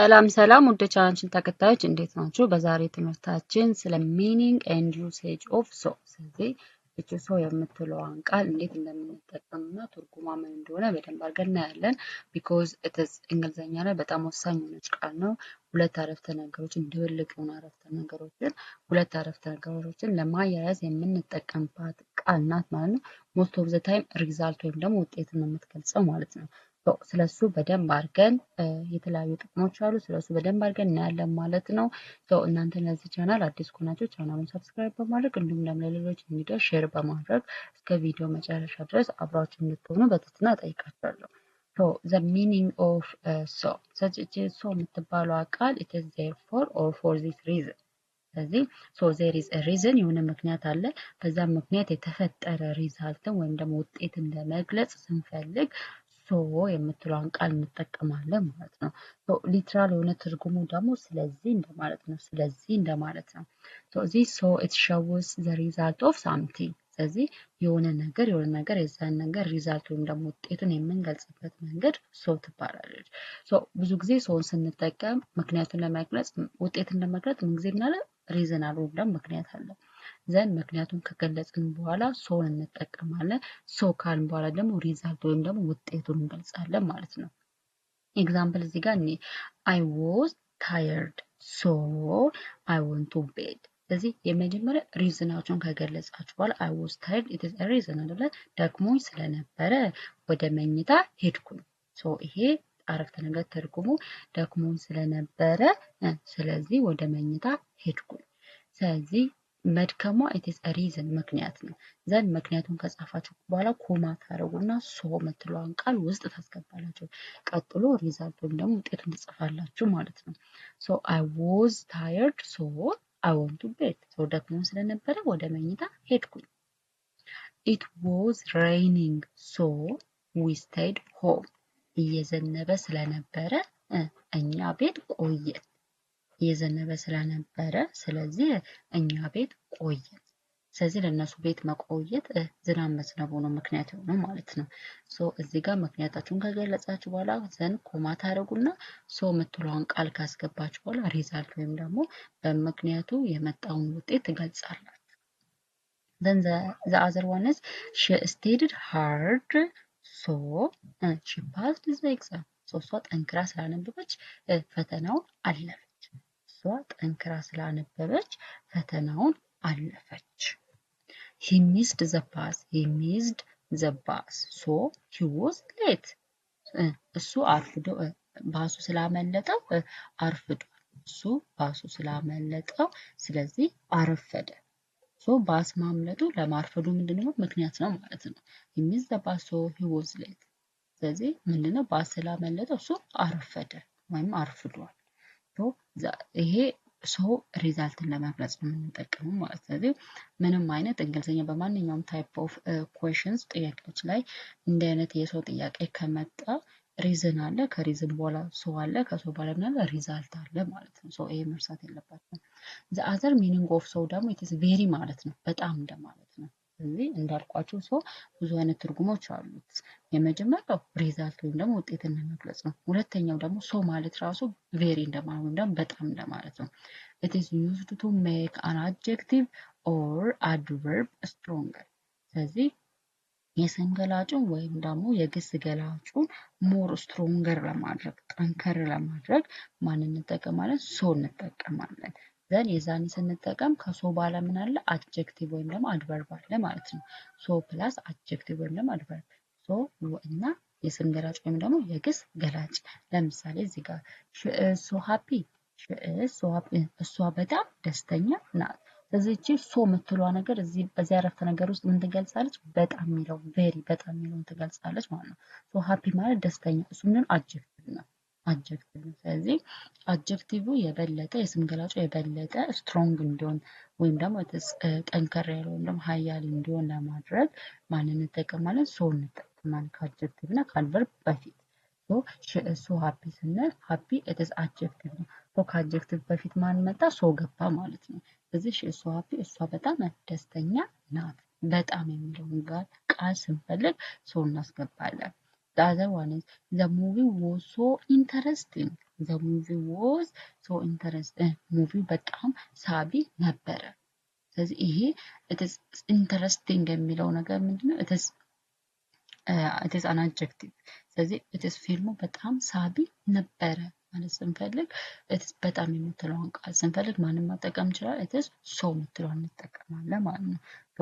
ሰላም ሰላም ውድ ቻናላችን ተከታዮች እንዴት ናችሁ? በዛሬ ትምህርታችን ስለ ሚኒንግ ኤንድ ዩሴጅ ኦፍ ሶ ስለዚህ እቺ ሶ የምትለዋን ቃል እንዴት እንደምንጠቀምና ትርጉሟ ምን እንደሆነ በደንብ አድርገን እናያለን። ቢኮዝ ኢትስ እንግሊዘኛ ላይ በጣም ወሳኝ የሆነች ቃል ነው። ሁለት አረፍተ ነገሮችን ድብልቅ የሆኑ ሁለት አረፍተ ነገሮችን ለማያያዝ የምንጠቀምባት ቃል ናት ማለት ነው። ሞስት ኦፍ ዘ ታይም ሪዛልት ወይም ደግሞ ውጤትን ነው የምትገልጸው ማለት ነው። ስለሱ በደንብ አድርገን የተለያዩ ጥቅሞች አሉ። ስለሱ በደንብ አድርገን እናያለን ማለት ነው። እናንተ ለዚህ ቻናል አዲስ ከሆናችሁ ቻናሉን ሰብስክራይብ በማድረግ እንዲሁም ደግሞ ለሌሎች እንዲደርስ ሼር በማድረግ እስከ ቪዲዮ መጨረሻ ድረስ አብራችሁ እንድትሆኑ በትህትና እጠይቃችኋለሁ። the meaning of so so የምትባለው ቃል it is therefore or for this reason ስለዚህ so there is a reason የሆነ ምክንያት አለ። በዛ ምክንያት የተፈጠረ ሪዛልትን ወይም ደግሞ ውጤትን ለመግለጽ ስንፈልግ ሶ የምትለውን ቃል እንጠቀማለን ማለት ነው። ሊትራል የሆነ ትርጉሙ ደግሞ ስለዚህ እንደማለት ነው። this so it shows the result of something ስለዚህ የሆነ ነገር የዛን ነገር ሪዛልት ወይም ደግሞ ውጤቱን የምንገልጽበት መንገድ ሶ ትባላለች። ብዙ ጊዜ ሶን ስንጠቀም ምክንያቱን ለመግለጽ ውጤትን ለመግለጽ ምን ጊዜ ምናለ ሪዝን አለ ወይም ደግሞ ምክንያት አለ። ዘን ምክንያቱን ከገለጽን በኋላ ሶን እንጠቀማለን። ሶ ካልን በኋላ ደግሞ ሪዛልት ወይም ደግሞ ውጤቱን እንገልጻለን ማለት ነው። ኤግዛምፕል እዚህ ጋር I was tired so I went to bed ስለዚህ የመጀመሪያ ሪዝናቸውን ከገለጻችሁ በኋላ I was tired it is a reason አይደለ ደክሞኝ ስለነበረ ወደ መኝታ ሄድኩኝ። ይሄ አረፍተ ነገር ትርጉሙ ደክሞኝ ስለነበረ ስለዚህ ወደ መኝታ ሄድኩኝ። ስለዚህ መድከሟ it is a reason ምክንያት ነው። ዘን ምክንያቱን ከጻፋችሁ በኋላ ኮማ ታደርጉና ሶ የምትለዋን ቃል ውስጥ ታስገባላችሁ። ቀጥሎ ሪዛልት ወይም ደግሞ ውጤቱን ትጽፋላችሁ ማለት ነው። I was tired so I went to bed ደክሞኝ ስለነበረ ወደ መኝታ ሄድኩኝ። It was raining so we stayed home እየዘነበ ስለነበረ እኛ ቤት ቆየን። እየዘነበ ስለነበረ ስለዚህ እኛ ቤት ቆየን። ስለዚህ ለነሱ ቤት መቆየት ዝናብ መዝነቡ ነው ምክንያት የሆነው ማለት ነው። እዚህ ጋር ምክንያታችሁን ከገለጻችሁ በኋላ ዘን ኮማ ታደርጉና ሶ የምትለዋን ቃል ካስገባችሁ በኋላ ሪዛልት ወይም ደግሞ በምክንያቱ የመጣውን ውጤት ትገልጻላችሁ። then the other one is she studied hard so she passed the exam እሷ ጠንክራ ስላነበበች ፈተናውን አለፈች። እሷ ጠንክራ ስላነበበች ፈተናውን አለፈች። he missed the bus so he was late እሱ አርፍዶ ባሱ ስላመለጠው አርፍዷል። እሱ ባሱ ስላመለጠው ስለዚህ አረፈደ። ባስ ማምለጡ ለማርፈዱ ምንድነው ምክንያት ነው ማለት ነው። he missed the bus so he was late ስለዚህ ምንድነው ባስ ስላመለጠው እሱ አረፈደ ወይም አርፍዷል። ይሄ ሰው ሪዛልትን ለመግለጽ ነው የምንጠቀመው ማለት ነው። ምንም አይነት እንግሊዝኛ በማንኛውም ታይፕ ኦፍ ኩዌሽንስ ጥያቄዎች ላይ እንዲህ አይነት የሰው ጥያቄ ከመጣ ሪዝን አለ፣ ከሪዝን በኋላ ሰው አለ፣ ከሰው በኋላ ምን አለ ሪዛልት አለ ማለት ነው። ይሄ መርሳት የለባችሁም። the other meaning of so ደግሞ it is very ማለት ነው በጣም እንደማለት ነው። ስለዚህ እንዳልኳችሁ ሰው ብዙ አይነት ትርጉሞች አሉት። የመጀመሪያው ሪዛልት ወይም ደግሞ ውጤትን ለመግለጽ ነው። ሁለተኛው ደግሞ ሶ ማለት ራሱ ቬሪ እንደማለት ወይም ደግሞ በጣም እንደማለት ነው። it is used to make an adjective or adverb stronger ስለዚህ የስም ገላጩን ወይም ደግሞ የግስ ገላጩን ሞር ስትሮንገር ለማድረግ ጠንከር ለማድረግ ማን እንጠቀማለን? ሶ እንጠቀማለን። ዘን የዛን ስንጠቀም ከሶ በኋላ ምን አለ? አድጀክቲቭ ወይም ደግሞ አድቨርብ አለ ማለት ነው። ሶ ፕላስ አድጀክቲቭ ወይም ደግሞ አድቨርብ ሶ እና የስም ገላጭ ወይም ደግሞ የግስ ገላጭ። ለምሳሌ እዚህ ጋር ሶ ሃፒ እሷ በጣም ደስተኛ ናት። ስለዚህ እቺ ሶ የምትለዋ ነገር በዚህ አረፍተ ነገር ውስጥ ምን ትገልጻለች? በጣም የሚለው ቬሪ በጣም የሚለውን ትገልጻለች ማለት ነው። ሶ ሃፒ ማለት ደስተኛ እሱ ምን አድጀክቲቭ ነው። ስለዚህ አድጀክቲቭ የበለጠ የስም ገላጩ የበለጠ ስትሮንግ እንዲሆን ወይም ደግሞ ጠንከር ያለ ወይም ደግሞ ሀያል እንዲሆን ለማድረግ ማንን እንጠቀማለን? ሶ እንጠቀማለን ከአድጀክቲቭ እና ከአድቨርብ በፊት። ሶ ሃፒ ስንል ሃፒ ኢትስ አድጀክቲቭ ነው። ከአድጀክቲቭ በፊት ማን መጣ? ሶ ገባ ማለት ነው። ስለዚህ እሷ ሃፒ እሷ በጣም ደስተኛ ናት። በጣም የሚለውን ቃል ስንፈልግ ሶ እናስገባለን። The other one is the movie was so interesting. The movie was so interesting. movie በጣም ሳቢ ነበረ። ስለዚህ ይሄ it is interesting የሚለው ነገር ምንድነው? it is an adjective. ስለዚህ it is ፊልሙ በጣም ሳቢ ነበረ ማለት ስንፈልግ it is በጣም የምትለውን ቃል ስንፈልግ ማንን መጠቀም እንችላለን? it is so የምትለውን እንጠቀማለን ማለት ነው።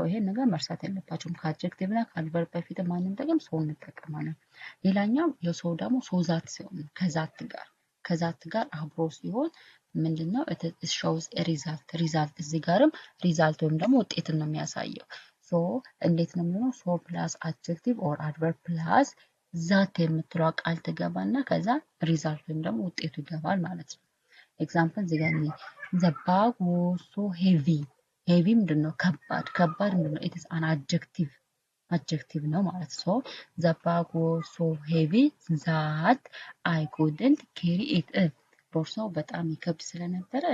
ይሄን ነገር መርሳት የለባችሁም። ከአድጀክቲቭ እና ከአድቨርብ በፊት ማንጠቀም so እንጠቀማለን። ሌላኛው የሰው ደግሞ so that ሲሆን ከዛት ጋር አብሮ ሲሆን ምንድነው? it shows a result እዚህ ጋርም ሪዛልት ወይም ደግሞ ውጤትን ነው የሚያሳየው። ሶ እንዴት ነው የሚሆነው? ሶ ፕላስ አድጀክቲቭ ኦር አድቨርብ ፕላስ ዛት የምትለዋ ቃል ትገባና ከዛ ሪዛልት ወይም ደግሞ ውጤቱ ይገባል ማለት ነው። ኤግዛምፕል እዚህ ጋር the bag was so heavy ምንድነው? ከባድ ምንድነው? it is an adjective ነው ማለት ነው። the bag was so heavy that I couldn't carry it ቦርሳው በጣም ይከብድ ስለነበረ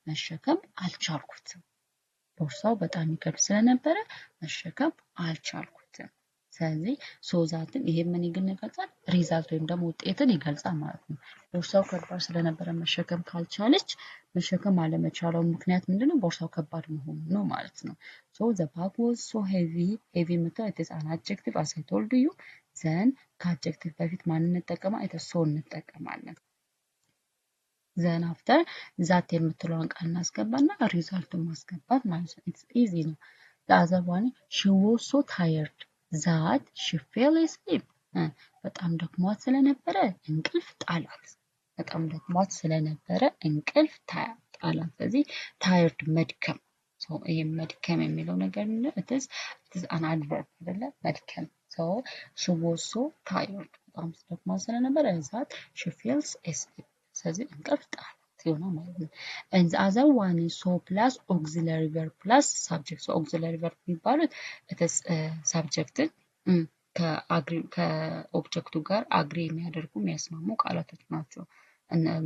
መሸከም አልቻልኩትም። ቦርሳው በጣም ይከብድ ስለነበረ መሸከም አልቻልኩትም። ስለዚህ ሶዛትን ይሄ ምን ይገልጻል? ሪዛልት ወይም ደግሞ ውጤትን ይገልጻል ማለት ነው። ቦርሳው ከባድ ስለነበረ መሸከም አለመቻለው ምክንያት ምንድነው? ቦርሳው ከባድ መሆኑ ነው ማለት ነው። so the bag was so heavy የምትለው it is an adjective as I told you then ከአድጀክቲቭ በፊት ማን እንጠቀማለን? it is so እንጠቀማለን። then after ዛት የምትለውን ቃል እናስገባና ሪዛልቱን ማስገባት ማለት ነው። it's easy ነው። the other one she was so tired that she fell asleep በጣም ደክሟት ስለነበረ እንቅልፍ ጣላት። ስለዚህ tired መድከም። ይሄ መድከም የሚለው ነገር it is an adverb አይደለ? መድከም she was so tired በጣም ደክሟት ስለነበረ that she fell asleep ስለዚህ እንቅልፍ ጣላት ይሆናል ማለት ነው። and the other one is so plus auxiliary verb plus subject auxiliary verb የሚባሉት ሰብጀክትን ከኦብጀክቱ ጋር አግሪ የሚያደርጉ የሚያስማሙ ቃላቶች ናቸው፣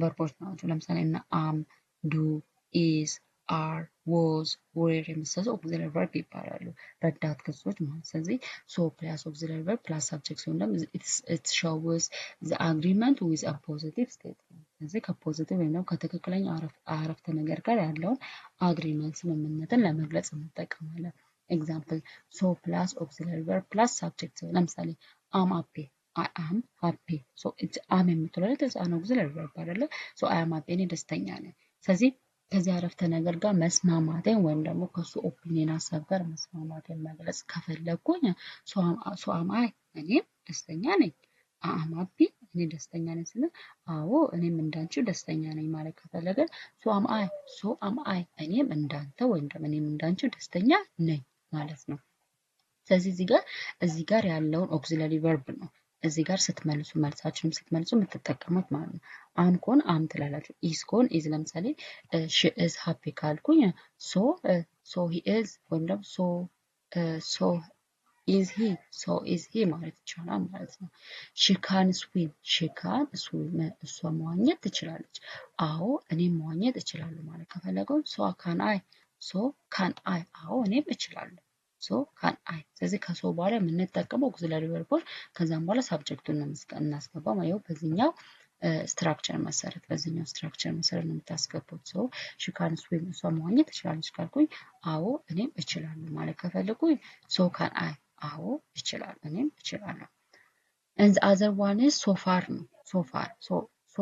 ቨርቦች ናቸው። ለምሳሌ እና am do is are was were የመሳሰሉ auxiliary verb ይባላሉ፣ ረዳት ክሶች ማለት። ስለዚህ so plus auxiliary verb plus subject ሲሆን ደግሞ it shows the agreement with a positive statement ስለዚህ ከፖዚቲቭ ወይም ደግሞ ከትክክለኛ አረፍተ ነገር ጋር ያለውን አግሪመንት ስምምነትን ለመግለጽ እንጠቀማለን። ኤግዛምፕል so plus auxiliary verb plus subject ለምሳሌ am happy I am happy am የምትለው an auxiliary verb አይደለ? I am happy እኔ ደስተኛ ነኝ። ስለዚህ ከዚህ አረፍተ ነገር ጋር መስማማቴን ወይም ደግሞ ከሱ ኦፒኒየን ሀሳብ ጋር መስማማቴን መግለጽ ከፈለኩኝ so am I እኔም ደስተኛ ነኝ። am happy እኔ ደስተኛ ነኝ ስለ አዎ እኔም እንዳንቺው ደስተኛ ነኝ ማለት ከፈለገ so am I እኔም እንዳንተ ወይም ደግሞ እኔም እንዳንቺው ደስተኛ ነኝ ማለት ነው። ስለዚህ እዚህ ጋር ያለውን ኦክሲለሪ ቨርብ ነው እዚህ ጋር መልሳችሁን ስትመልሱ የምትጠቀሙት ማለት ነው። አም ከሆነ አም ትላላችሁ፣ ኢዝ ከሆነ ኢዝ። ለምሳሌ ሺ ኢዝ ሃፒ ካልኩኝ ሶ ሂ ኢዝ ወይም ደግሞ ሶ ኢዝ ሂ ማለት ይቻላል ማለት ነው። ሺ ካን ስዊም እሷ መዋኘት ትችላለች። አዎ እኔም መዋኘት እችላለሁ ማለት ከፈለገው ሶ ካን አይ አዎ እኔም እችላለሁ ካን አይ። ስለዚህ ከሶ በኋላ የምንጠቀመው ኦክሲለሪ ቨርቦች ከዛም በኋላ ሳብጀክቱን እናስገባው ማለት ነው። በዚህኛው ስትራክቸር መሰረት ነው የምታስገቡት። ሺ ካን ስዊም እሷ መዋኘት ትችላለች ካልኩኝ አዎ እኔም እችላለሁ ማለት ከፈለኩኝ ሶ ካን አይ አዎ እችላለሁ እኔም እችላለሁ። and the other one is so far ነው ሶ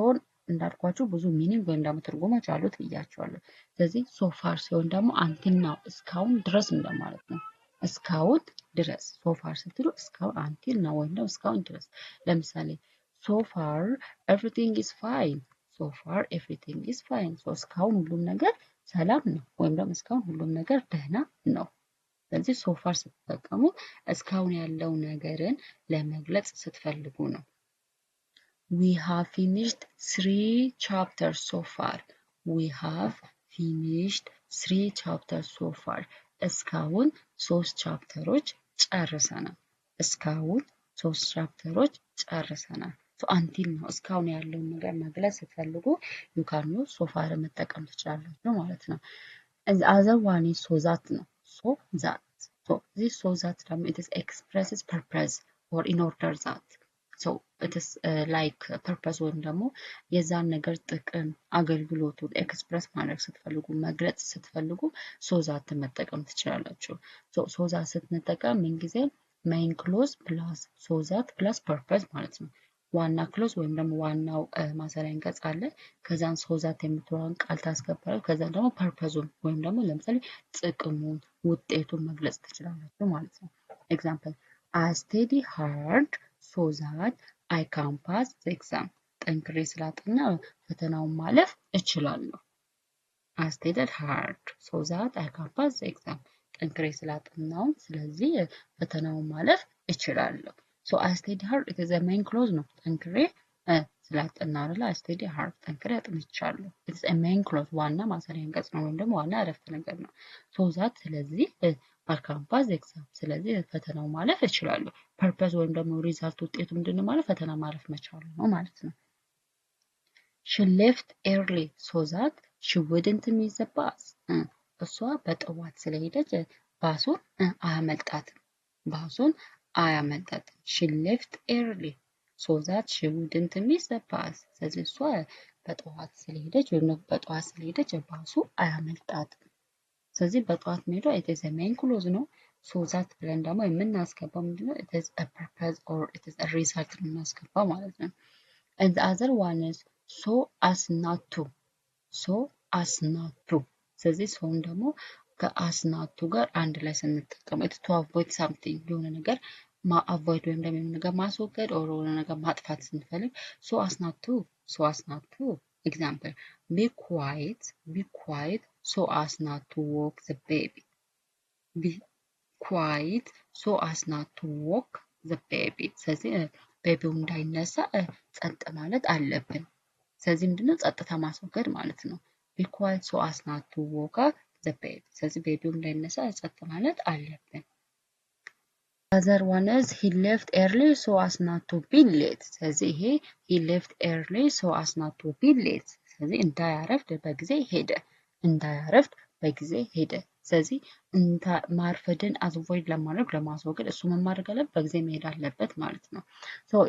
እንዳልኳችሁ ብዙ ሚኒንግ ወይም ደግሞ ትርጉሞች አሉት ብያቸዋለሁ። ስለዚህ ሶ ፋር ሲሆን ደግሞ አንቲል ናው እስካሁን ድረስ እንደማለት ነው። እስካሁን ድረስ ሶ ፋር ስትሉ እስካሁን አንቲል ናው ወይም ደግሞ እስካሁን ድረስ። ለምሳሌ so far everything is fine እስካሁን ሁሉም ነገር ሰላም ነው ወይም ደግሞ እስካሁን ሁሉም ነገር ደህና ነው። ስለዚህ so far ስትጠቀሙ እስካሁን ያለው ነገርን ለመግለጽ ስትፈልጉ ነው። we have finished 3 chapters so far እስካሁን 3 ቻፕተሮች ጨርሰናል። አንቲል ነው እስካሁን ያለውን ነገር መግለጽ ስትፈልጉ you can use so far መጠቀም ትችላላችሁ ማለት ነው። the other one is so that ነው this so that ደግሞ it expresses purpose or in order that so it is like purpose ወይም ደግሞ የዛን ነገር ጥቅም አገልግሎቱን ኤክስፕረስ ማድረግ ስትፈልጉ መግለጽ ስትፈልጉ ሶዛት መጠቀም ትችላላችሁ። ሶዛት ስትንጠቀም ምን ጊዜ main clause plus ሶዛት plus purpose ማለት ነው። ዋና ክሎዝ ወይም ደግሞ ዋናው ማሰሪያ አንቀጽ አለ። ከዛን ሶዛት የምትለውን ቃል ታስገባላችሁ። ከዛን ደግሞ ፐርፐዙን ወይም ደግሞ ለምሳሌ ጥቅሙን ውጤቱን መግለጽ ትችላላችሁ ማለት ነው። ኤግዛምፕል I study hard so that I can pass the exam. ጠንክሬ ስላጠና ፈተናውን ማለፍ እችላለሁ። I studied hard so that I can pass the exam. ጠንክሬ ስላጠናው ስለዚህ ፈተናውን ማለፍ እችላለሁ። So I studied hard it is a main clause ነው። ጠንክሬ ስላጠና አይደል I studied hard ጠንክሬ አጥንቻለሁ። It is a main clause ዋና ማሰሪያ አንቀጽ ነው ወይም ደግሞ ዋና አረፍተ ነገር ነው። So that ስለዚህ I can pass the exam ስለዚህ ፈተናው ማለፍ እችላለሁ። ፐርፐዝ ወይም ደግሞ ሪዛልት ውጤቱ ምንድነው ማለት ፈተና ማለፍ መቻል ነው ማለት ነው። She left early so that she wouldn't miss the bus. እሷ በጠዋት ስለሄደች ባሱን አያመልጣትም። She left early so that she wouldn't miss the bus. ስለዚህ እሷ በጠዋት ስለሄደች ወይም በጠዋት ስለሄደች ባሱ አያመልጣትም። ስለዚህ በጠዋት መሄዷ it is a main clause ነው። so that ብለን ደግሞ የምናስገባው ምንድነው it is a purpose or it is a result የምናስገባው ማለት ነው። and the other one is so as not to ስለዚህ ሰውን ደግሞ ከas not to ጋር አንድ ላይ ስንጠቀም it to avoid something የሆነ ነገር avoid ወይም ደግሞ ነገር ማስወገድ or የሆነ ነገር ማጥፋት ስንፈልግ so as not to example be quiet so as not to wake the baby. Be quiet so as not to wake the baby. ስለዚህ ቤቢው እንዳይነሳ ጸጥ ማለት አለብን። ስለዚህ ምንድነው ጸጥታ ማስወገድ ማለት ነው። Be quiet so as not to wake the baby. ስለዚህ ቤቢው እንዳይነሳ ጸጥ ማለት አለብን። Other one is he left early so as not to be late. ስለዚህ ይሄ he left early so as not to be late. ስለዚህ እንዳያረፍድ በጊዜ ሄደ። ስለዚህ ማርፈድን አቮይድ ለማስወገድ እሱ ምን ማድረግ አለበት በጊዜ መሄድ አለበት ማለት ነው።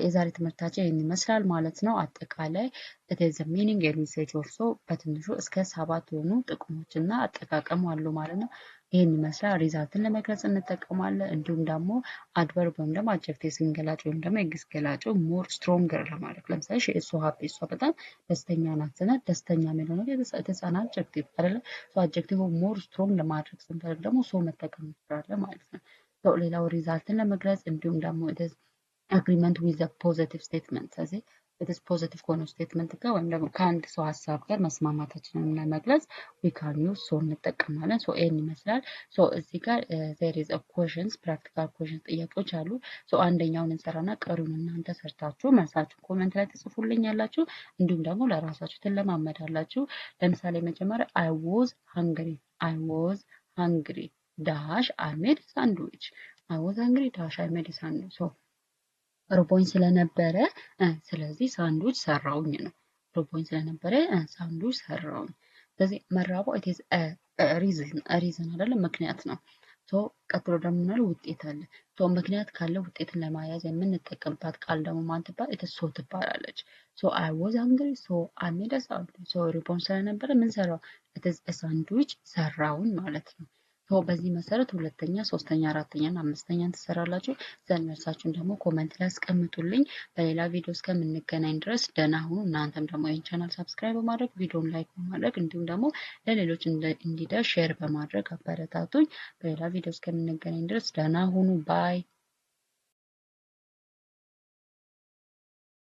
የዛሬ ትምህርታችን ይህን ይመስላል ማለት ነው። አጠቃላይ it is the meaning and usage of so በትንሹ እስከ 7 የሆኑ ጥቅሞች እና አጠቃቀሙ አሉ ማለት ነው። ይህን ይመስላል። ሪዛልትን ለመግለጽ እንጠቀማለን። እንዲሁም ደግሞ አድቨርብ ወይም ደግሞ አድጀክቲቭ ገላጭ ወይም ደግሞ የግስ ገላጭ ሞር ስትሮንገር ለማድረግ ለምሳሌ she is so happy እሷ በጣም ደስተኛ ናት ስንል ደስተኛ የሚለው ነገር የተጻነ አድጀክቲቭ አይደለ? አድጀክቲቭ ሞር ስትሮንግ ለማድረግ ስንፈልግ ደግሞ ሶ መጠቀም እንችላለን ማለት ነው። ሌላው ሪዛልትን ለመግለጽ እንዲሁም ደግሞ it is agreement with the positive statement ስለዚህ it is positive ከሆነ ስቴትመንት ጋር ወይም ደግሞ ከአንድ ሰው ሀሳብ ጋር መስማማታችንን ለመግለጽ we can use so እንጠቀማለን። ይሄን ይመስላል። እዚህ ጋር there is a questions practical questions ጥያቄዎች አሉ። አንደኛውን እንሰራና ቀሪውን እናንተ ሰርታችሁ መልሳችሁን ኮሜንት ላይ ትጽፉልኛላችሁ። እንዲሁም ደግሞ ለራሳችሁ ትለማመዳላችሁ። ለምሳሌ መጀመሪያ I was hungry dash I made sandwich. I was hungry dash I made sandwich. ርቦኝ ስለነበረ ስለዚህ ሳንድዊች ሰራውኝ ነው። ርቦኝ ስለነበረ ሳንድዊች ሰራውኝ። ስለዚህ መራባው it is a reason አይደለም ምክንያት ነው። ቀጥሎ ደግሞ ምናለው ውጤት አለ። ምክንያት ካለ ውጤትን ለማያዝ የምንጠቀምባት ቃል ደግሞ ማን ትባል? it is so ትባላለች። I was hungry so I made a sandwich. ርቦኝ ስለነበረ ምን ሰራው? it is a sandwich ሰራውኝ ማለት ነው። በዚህ መሰረት ሁለተኛ፣ ሶስተኛ፣ አራተኛ እና አምስተኛን ትሰራላችሁ። መልሳችሁን ደግሞ ኮሜንት ላይ አስቀምጡልኝ። በሌላ ቪዲዮ እስከምንገናኝ ድረስ ደህና ሁኑ። እናንተም ደግሞ ይህን ቻናል ሰብስክራይብ በማድረግ ቪዲዮን ላይክ በማድረግ እንዲሁም ደግሞ ለሌሎች እንዲደርስ ሼር በማድረግ አበረታቱኝ። በሌላ ቪዲዮ እስከምንገናኝ ድረስ ደህና ሁኑ። ባይ